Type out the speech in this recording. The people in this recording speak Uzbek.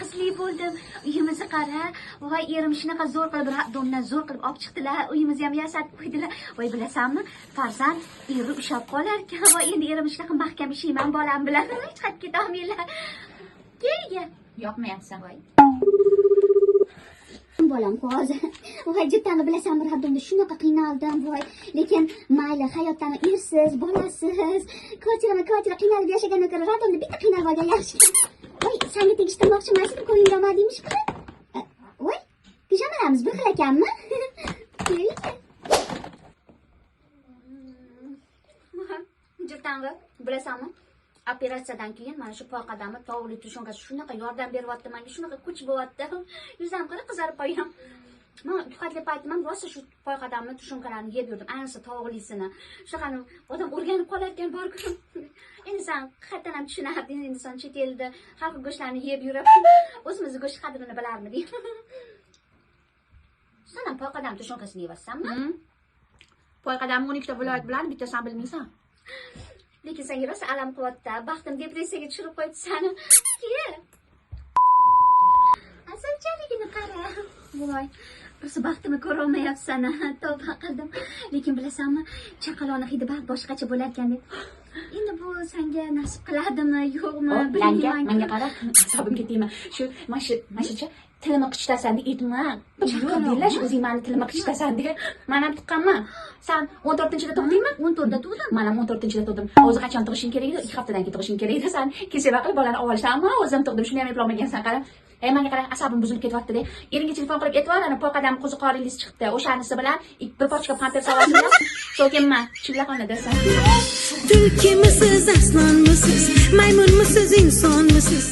qizli bo'ldim. Uyimizni qara. Voy, erim shunaqa zo'r qilib, domdan zo'r qilib olib chiqdilar. Uyimizni ham yasatib qo'ydilar. Voy, bilasanmi? Farzand eri ushlab qolar ekan. Voy, endi erim shunaqa mahkam ishlayman bolam bilan. Hech qayerga keta olmaylar. Kelga. Yoqmayapsan. Voy. Bolam hozir. Voy, jittani bilasanmi, Rabbimda shunaqa qiynaldim, voy. Lekin mayli, hayotdan ersiz, bolasiz, ko'chirama qiynalib yashagandan ko'ra Rabbimda bitta qiynalib olgan yaxshi. Voy, senga tegishtirmoqchi emasdim, qo'yingda nima deymish bu? Voy, pijamalarimiz bir xil ekanmi? Jittani bilasanmi? Operatsiyadan keyin mana shu poyqadami tovli tushonkasi shunaqa yordam beryapti menga, shunaqa kuch bo'lyapti. Yuzim qara qizarib qo'ygan. Men diqqatli paytim ham rosa shu poyqadamni tushonkalarni yeb yurdim, ayniqsa tovlisini. Shunaqani odam o'rganib qolar ekan bor-ku. Endi sen qayerdan ham tushunarding, endi sen chet elda har xil go'shtlarni yeb yurib, o'zimizni go'sht qadrini bilarmiding? Sen ham poyqadam tushonkasini yeyapsanmi? Poyqadamni 12 ta viloyat biladi, bittasini bilmaysan. Lekin senga rosa alam qilyapti. Baxtim depressiyaga tushirib qo'yibdi seni. Ke. Asalchaligini qara. Voy, rosa baxtimni ko'ra olmayapsan. Tavba qildim. Lekin bilasanmi, chaqaloqni hidi boshqacha bo'lar ekan deb. Endi bu senga nasib qiladimi, yo'qmi? Bilmayman. Menga qara, asabimga tegma. Shu mashacha tilimi qichitasan deb aytma. Yo'q, o'zing meni tilimi qichitasan deb. Men ham tuqqanman. Sen 14-da tug'dingmi? 14da tug'dim. Men ham 14-da tug'dim. O'zi qachon tug'ishing kerak edi? 2 haftadan keyin tug'ishing kerak edi. Sen kesaba qilib bolani olishsanmi? O'zim tug'dim, shuni ham eplolmagansan qara. Menga qara, asabim buzilib ketyapti deb. Eringga telefon qilib aytib ol, ana poyqadam qo'ziqoringiz chiqdi. O'shanisi bilan bir pochka pamper sovasizlar. So'kinma, chillaqonadasan. Tulkimisiz, aslonmisiz, maymunmisiz, insonmisiz?